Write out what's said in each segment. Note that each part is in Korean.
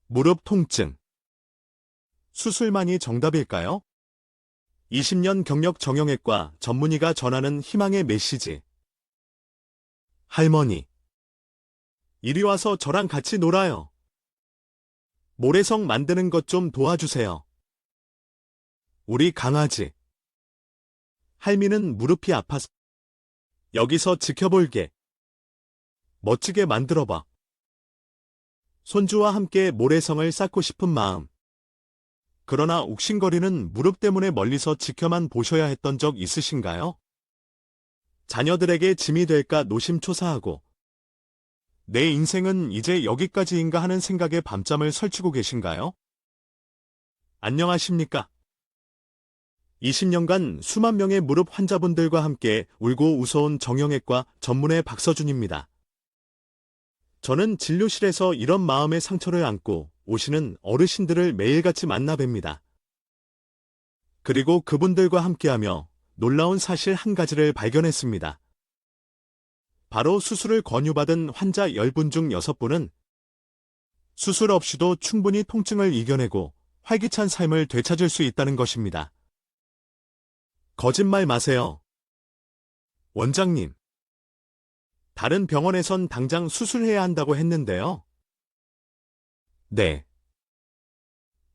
무릎 통증. 수술만이 정답일까요? 20년 경력 정형외과 전문의가 전하는 희망의 메시지. 할머니, 이리 와서 저랑 같이 놀아요. 모래성 만드는 것 좀 도와주세요. 우리 강아지. 할미는 무릎이 아파서 여기서 지켜볼게. 멋지게 만들어봐. 손주와 함께 모래성을 쌓고 싶은 마음. 그러나 욱신거리는 무릎 때문에 멀리서 지켜만 보셔야 했던 적 있으신가요? 자녀들에게 짐이 될까 노심초사하고 내 인생은 이제 여기까지인가 하는 생각에 밤잠을 설치고 계신가요? 안녕하십니까? 20년간 수만 명의 무릎 환자분들과 함께 울고 웃어온 정형외과 전문의 박서준입니다. 저는 진료실에서 이런 마음의 상처를 안고 오시는 어르신들을 매일같이 만나 뵙니다. 그리고 그분들과 함께하며 놀라운 사실 한 가지를 발견했습니다. 바로 수술을 권유받은 환자 10분 중 6분은 수술 없이도 충분히 통증을 이겨내고 활기찬 삶을 되찾을 수 있다는 것입니다. 거짓말 마세요. 원장님. 다른 병원에선 당장 수술해야 한다고 했는데요. 네.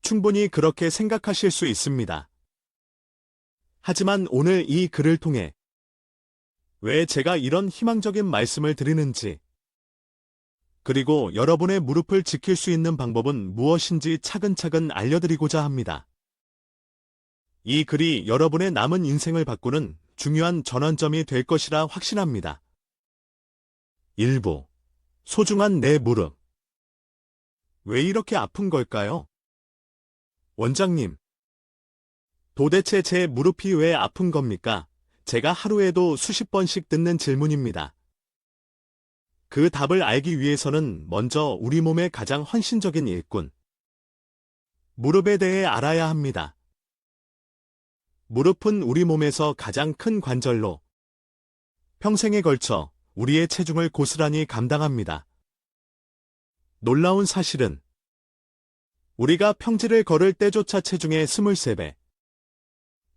충분히 그렇게 생각하실 수 있습니다. 하지만 오늘 이 글을 통해 왜 제가 이런 희망적인 말씀을 드리는지, 그리고 여러분의 무릎을 지킬 수 있는 방법은 무엇인지 차근차근 알려드리고자 합니다. 이 글이 여러분의 남은 인생을 바꾸는 중요한 전환점이 될 것이라 확신합니다. 일부. 소중한 내 무릎. 왜 이렇게 아픈 걸까요? 원장님. 도대체 제 무릎이 왜 아픈 겁니까? 제가 하루에도 수십 번씩 듣는 질문입니다. 그 답을 알기 위해서는 먼저 우리 몸의 가장 헌신적인 일꾼, 무릎에 대해 알아야 합니다. 무릎은 우리 몸에서 가장 큰 관절로 평생에 걸쳐 우리의 체중을 고스란히 감당합니다. 놀라운 사실은 우리가 평지를 걸을 때조차 체중의 23배,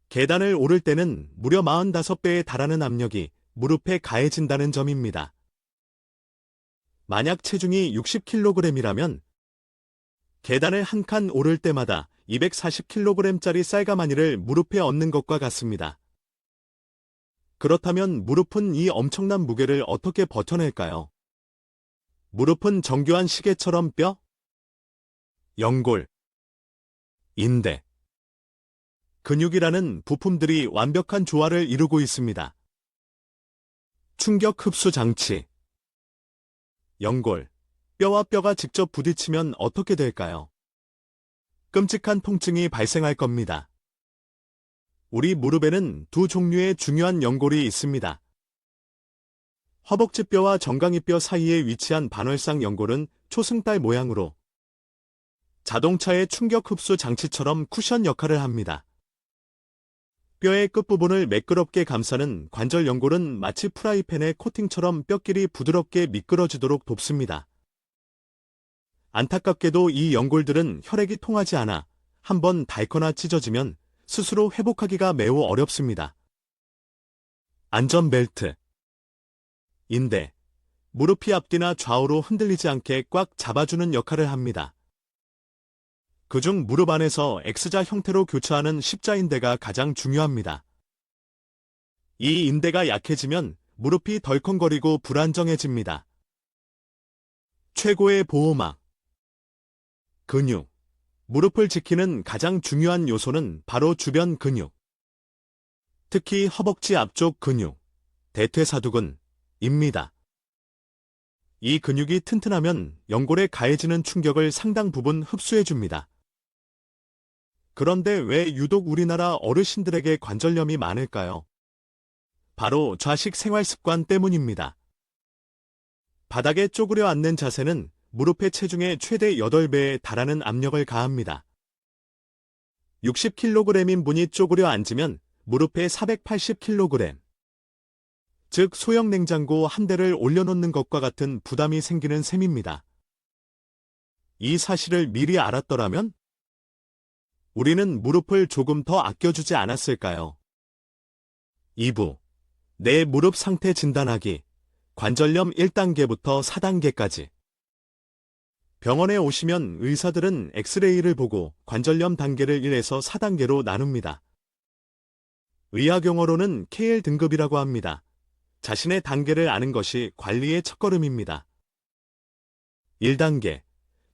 계단을 오를 때는 무려 45배에 달하는 압력이 무릎에 가해진다는 점입니다. 만약 체중이 60kg이라면 계단을 한 칸 오를 때마다 240kg짜리 쌀가마니를 무릎에 얹는 것과 같습니다. 그렇다면 무릎은 이 엄청난 무게를 어떻게 버텨낼까요? 무릎은 정교한 시계처럼 뼈, 연골, 인대, 근육이라는 부품들이 완벽한 조화를 이루고 있습니다. 충격 흡수 장치. 연골, 뼈와 뼈가 직접 부딪히면 어떻게 될까요? 끔찍한 통증이 발생할 겁니다. 우리 무릎에는 두 종류의 중요한 연골이 있습니다. 허벅지뼈와 정강이뼈 사이에 위치한 반월상 연골은 초승달 모양으로 자동차의 충격 흡수 장치처럼 쿠션 역할을 합니다. 뼈의 끝부분을 매끄럽게 감싸는 관절 연골은 마치 프라이팬의 코팅처럼 뼈끼리 부드럽게 미끄러지도록 돕습니다. 안타깝게도 이 연골들은 혈액이 통하지 않아 한번 닳거나 찢어지면 스스로 회복하기가 매우 어렵습니다. 안전벨트. 인대. 무릎이 앞뒤나 좌우로 흔들리지 않게 꽉 잡아주는 역할을 합니다. 그중 무릎 안에서 X자 형태로 교차하는 십자인대가 가장 중요합니다. 이 인대가 약해지면 무릎이 덜컹거리고 불안정해집니다. 최고의 보호막. 근육. 무릎을 지키는 가장 중요한 요소는 바로 주변 근육. 특히 허벅지 앞쪽 근육, 대퇴사두근입니다. 이 근육이 튼튼하면 연골에 가해지는 충격을 상당 부분 흡수해줍니다. 그런데 왜 유독 우리나라 어르신들에게 관절염이 많을까요? 바로 좌식 생활 습관 때문입니다. 바닥에 쪼그려 앉는 자세는 무릎의 체중의 최대 8배에 달하는 압력을 가합니다. 60kg인 분이 쪼그려 앉으면 무릎에 480kg, 즉 소형 냉장고 한 대를 올려놓는 것과 같은 부담이 생기는 셈입니다. 이 사실을 미리 알았더라면 우리는 무릎을 조금 더 아껴주지 않았을까요? 2부. 내 무릎 상태 진단하기. 관절염 1단계부터 4단계까지. 병원에 오시면 의사들은 엑스레이를 보고 관절염 단계를 1에서 4단계로 나눕니다. 의학 용어로는 KL 등급이라고 합니다. 자신의 단계를 아는 것이 관리의 첫걸음입니다. 1단계.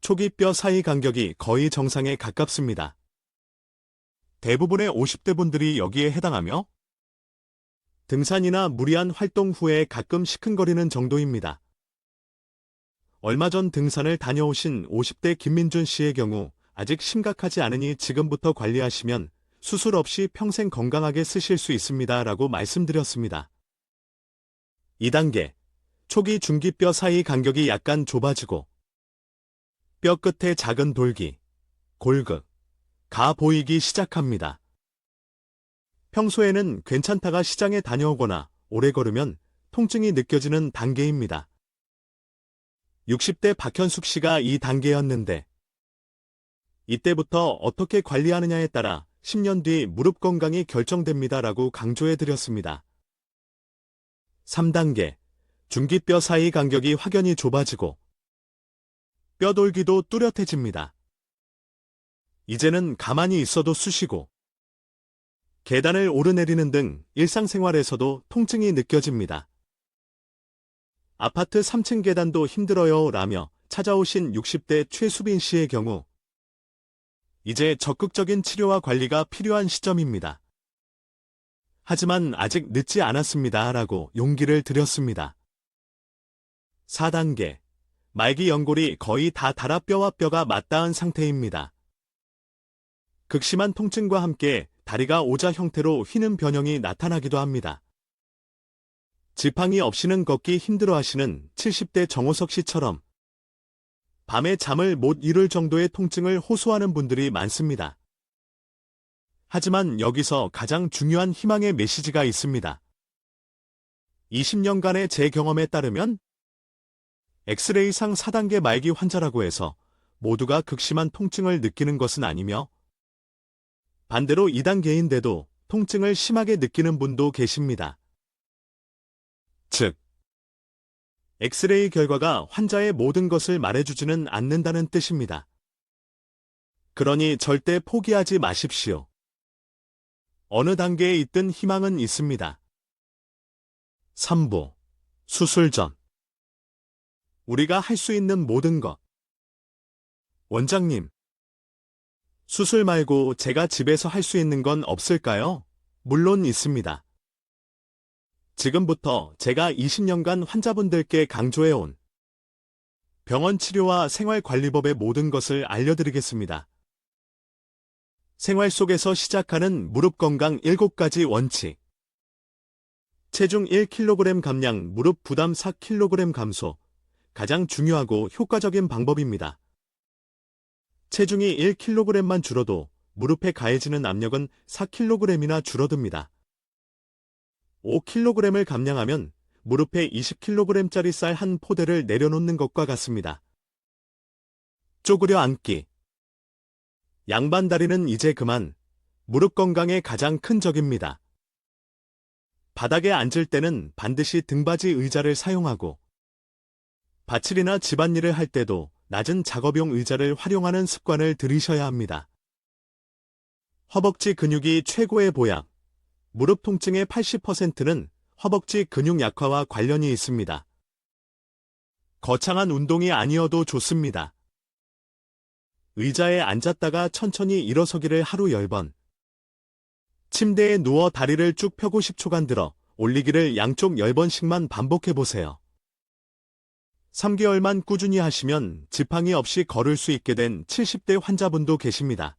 초기 뼈 사이 간격이 거의 정상에 가깝습니다. 대부분의 50대 분들이 여기에 해당하며 등산이나 무리한 활동 후에 가끔 시큰거리는 정도입니다. 얼마 전 등산을 다녀오신 50대 김민준 씨의 경우 아직 심각하지 않으니 지금부터 관리하시면 수술 없이 평생 건강하게 쓰실 수 있습니다. 라고 말씀드렸습니다. 2단계. 초기 중기뼈 사이 간격이 약간 좁아지고 뼈 끝에 작은 돌기, 골극, 가 보이기 시작합니다. 평소에는 괜찮다가 시장에 다녀오거나 오래 걸으면 통증이 느껴지는 단계입니다. 60대 박현숙 씨가 이 단계였는데 이때부터 어떻게 관리하느냐에 따라 10년 뒤 무릎 건강이 결정됩니다. 라고 강조해드렸습니다. 3단계. 중기뼈 사이 간격이 확연히 좁아지고 뼈돌기도 뚜렷해집니다. 이제는 가만히 있어도 쑤시고 계단을 오르내리는 등 일상생활에서도 통증이 느껴집니다. 아파트 3층 계단도 힘들어요 라며 찾아오신 60대 최수빈 씨의 경우 이제 적극적인 치료와 관리가 필요한 시점입니다. 하지만 아직 늦지 않았습니다. 라고 용기를 드렸습니다. 4단계. 말기 연골이 거의 다 닳아 뼈와 뼈가 맞닿은 상태입니다. 극심한 통증과 함께 다리가 오자 형태로 휘는 변형이 나타나기도 합니다. 지팡이 없이는 걷기 힘들어하시는 70대 정호석 씨처럼 밤에 잠을 못 이룰 정도의 통증을 호소하는 분들이 많습니다. 하지만 여기서 가장 중요한 희망의 메시지가 있습니다. 20년간의 제 경험에 따르면 엑스레이상 4단계 말기 환자라고 해서 모두가 극심한 통증을 느끼는 것은 아니며 반대로 2단계인데도 통증을 심하게 느끼는 분도 계십니다. 즉, 엑스레이 결과가 환자의 모든 것을 말해주지는 않는다는 뜻입니다. 그러니 절대 포기하지 마십시오. 어느 단계에 있든 희망은 있습니다. 3부. 수술 전. 우리가 할 수 있는 모든 것. 원장님, 수술 말고 제가 집에서 할 수 있는 건 없을까요? 물론 있습니다. 지금부터 제가 20년간 환자분들께 강조해온 병원 치료와 생활관리법의 모든 것을 알려드리겠습니다. 생활 속에서 시작하는 무릎 건강 7가지 원칙. 체중 1kg 감량, 무릎 부담 4kg 감소. 가장 중요하고 효과적인 방법입니다. 체중이 1kg만 줄어도 무릎에 가해지는 압력은 4kg이나 줄어듭니다. 5kg을 감량하면 무릎에 20kg짜리 쌀 한 포대를 내려놓는 것과 같습니다. 쪼그려 앉기. 양반 다리는 이제 그만. 무릎 건강의 가장 큰 적입니다. 바닥에 앉을 때는 반드시 등받이 의자를 사용하고 밭일이나 집안일을 할 때도 낮은 작업용 의자를 활용하는 습관을 들이셔야 합니다. 허벅지 근육이 최고의 보약. 무릎 통증의 80%는 허벅지 근육 약화와 관련이 있습니다. 거창한 운동이 아니어도 좋습니다. 의자에 앉았다가 천천히 일어서기를 하루 10번. 침대에 누워 다리를 쭉 펴고 10초간 들어 올리기를 양쪽 10번씩만 반복해보세요. 3개월만 꾸준히 하시면 지팡이 없이 걸을 수 있게 된 70대 환자분도 계십니다.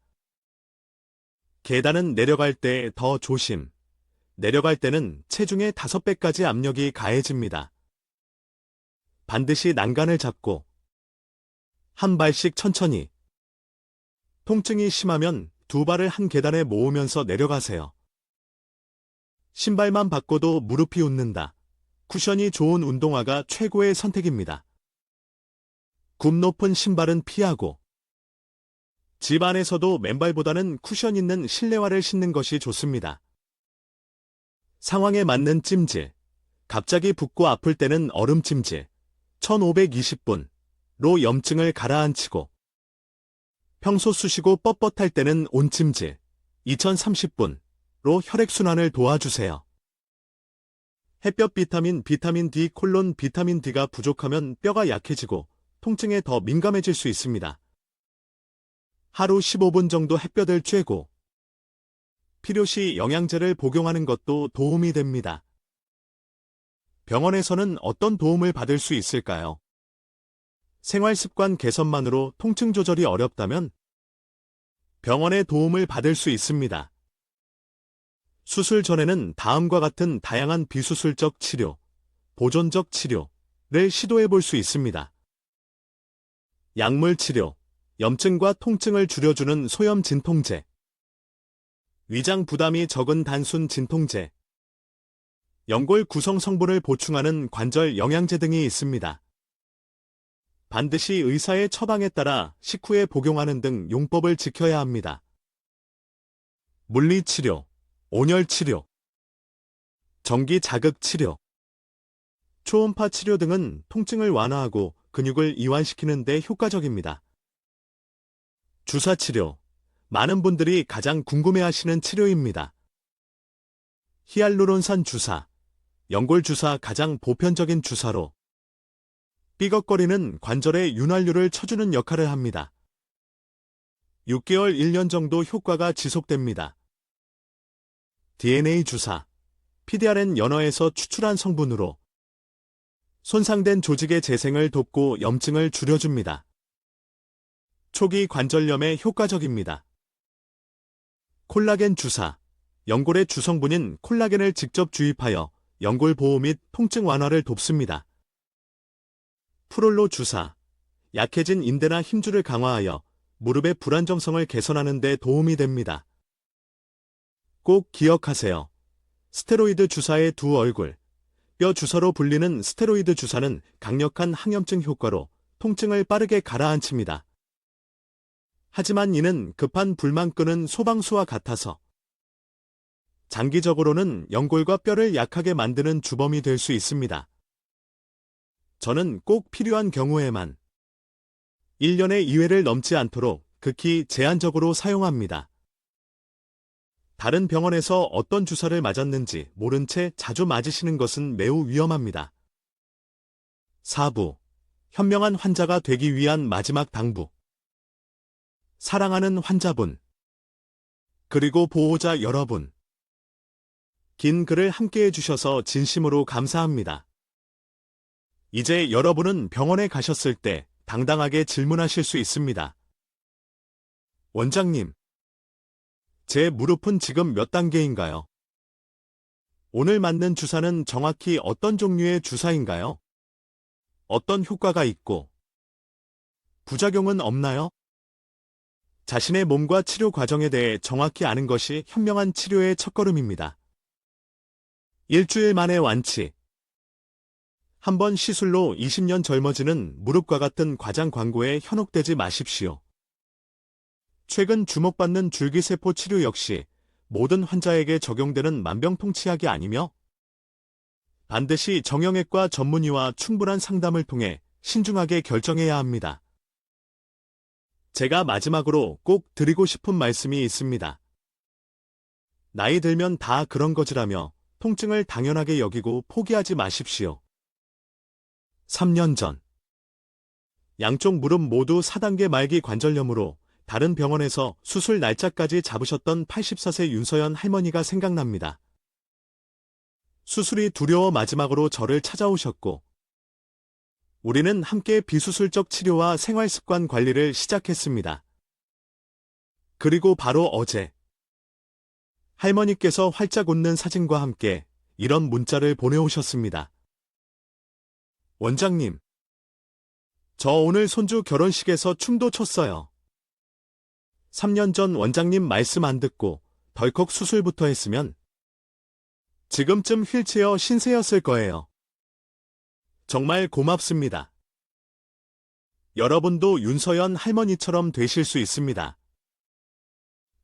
계단은 내려갈 때 더 조심. 내려갈 때는 체중의 5배까지 압력이 가해집니다. 반드시 난간을 잡고 한 발씩 천천히. 통증이 심하면 두 발을 한 계단에 모으면서 내려가세요. 신발만 바꿔도 무릎이 웃는다. 쿠션이 좋은 운동화가 최고의 선택입니다. 굽 높은 신발은 피하고 집 안에서도 맨발보다는 쿠션 있는 실내화를 신는 것이 좋습니다. 상황에 맞는 찜질. 갑자기 붓고 아플 때는 얼음 찜질 1520분로 염증을 가라앉히고 평소 쑤시고 뻣뻣할 때는 온찜질 2030분로 혈액순환을 도와주세요. 햇볕 비타민 D 비타민 D가 부족하면 뼈가 약해지고 통증에 더 민감해질 수 있습니다. 하루 15분 정도 햇볕을 쬐고 필요시 영양제를 복용하는 것도 도움이 됩니다. 병원에서는 어떤 도움을 받을 수 있을까요? 생활습관 개선만으로 통증 조절이 어렵다면 병원의 도움을 받을 수 있습니다. 수술 전에는 다음과 같은 다양한 비수술적 치료, 보존적 치료를 시도해 볼 수 있습니다. 약물 치료, 염증과 통증을 줄여주는 소염 진통제, 위장 부담이 적은 단순 진통제, 연골 구성 성분을 보충하는 관절 영양제 등이 있습니다. 반드시 의사의 처방에 따라 식후에 복용하는 등 용법을 지켜야 합니다. 물리치료, 온열치료, 전기 자극 치료, 초음파 치료 등은 통증을 완화하고 근육을 이완시키는 데 효과적입니다. 주사치료, 많은 분들이 가장 궁금해하시는 치료입니다. 히알루론산 주사, 연골 주사 가장 보편적인 주사로 삐걱거리는 관절에 윤활유를 쳐주는 역할을 합니다. 6개월 1년 정도 효과가 지속됩니다. DNA 주사, PDRN 연어에서 추출한 성분으로 손상된 조직의 재생을 돕고 염증을 줄여줍니다. 초기 관절염에 효과적입니다. 콜라겐 주사, 연골의 주성분인 콜라겐을 직접 주입하여 연골 보호 및 통증 완화를 돕습니다. 프롤로 주사, 약해진 인대나 힘줄을 강화하여 무릎의 불안정성을 개선하는 데 도움이 됩니다. 꼭 기억하세요. 스테로이드 주사의 두 얼굴. 뼈 주사로 불리는 스테로이드 주사는 강력한 항염증 효과로 통증을 빠르게 가라앉힙니다. 하지만 이는 급한 불만 끄는 소방수와 같아서 장기적으로는 연골과 뼈를 약하게 만드는 주범이 될 수 있습니다. 저는 꼭 필요한 경우에만 1년에 2회를 넘지 않도록 극히 제한적으로 사용합니다. 다른 병원에서 어떤 주사를 맞았는지 모른 채 자주 맞으시는 것은 매우 위험합니다. 4부. 현명한 환자가 되기 위한 마지막 당부. 사랑하는 환자분, 그리고 보호자 여러분. 긴 글을 함께 해주셔서 진심으로 감사합니다. 이제 여러분은 병원에 가셨을 때 당당하게 질문하실 수 있습니다. 원장님, 제 무릎은 지금 몇 단계인가요? 오늘 맞는 주사는 정확히 어떤 종류의 주사인가요? 어떤 효과가 있고 부작용은 없나요? 자신의 몸과 치료 과정에 대해 정확히 아는 것이 현명한 치료의 첫걸음입니다. 일주일 만에 완치. 한번 시술로 20년 젊어지는 무릎과 같은 과장 광고에 현혹되지 마십시오. 최근 주목받는 줄기세포 치료 역시 모든 환자에게 적용되는 만병통치약이 아니며 반드시 정형외과 전문의와 충분한 상담을 통해 신중하게 결정해야 합니다. 제가 마지막으로 꼭 드리고 싶은 말씀이 있습니다. 나이 들면 다 그런 거지라며 통증을 당연하게 여기고 포기하지 마십시오. 3년 전 양쪽 무릎 모두 4단계 말기 관절염으로 다른 병원에서 수술 날짜까지 잡으셨던 84세 윤서연 할머니가 생각납니다. 수술이 두려워 마지막으로 저를 찾아오셨고 우리는 함께 비수술적 치료와 생활습관 관리를 시작했습니다. 그리고 바로 어제 할머니께서 활짝 웃는 사진과 함께 이런 문자를 보내오셨습니다. 원장님, 저 오늘 손주 결혼식에서 춤도 췄어요. 3년 전 원장님 말씀 안 듣고 덜컥 수술부터 했으면 지금쯤 휠체어 신세였을 거예요. 정말 고맙습니다. 여러분도 윤서연 할머니처럼 되실 수 있습니다.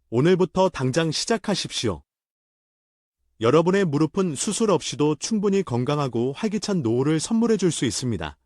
오늘부터 당장 시작하십시오. 여러분의 무릎은 수술 없이도 충분히 건강하고 활기찬 노후를 선물해 줄 수 있습니다.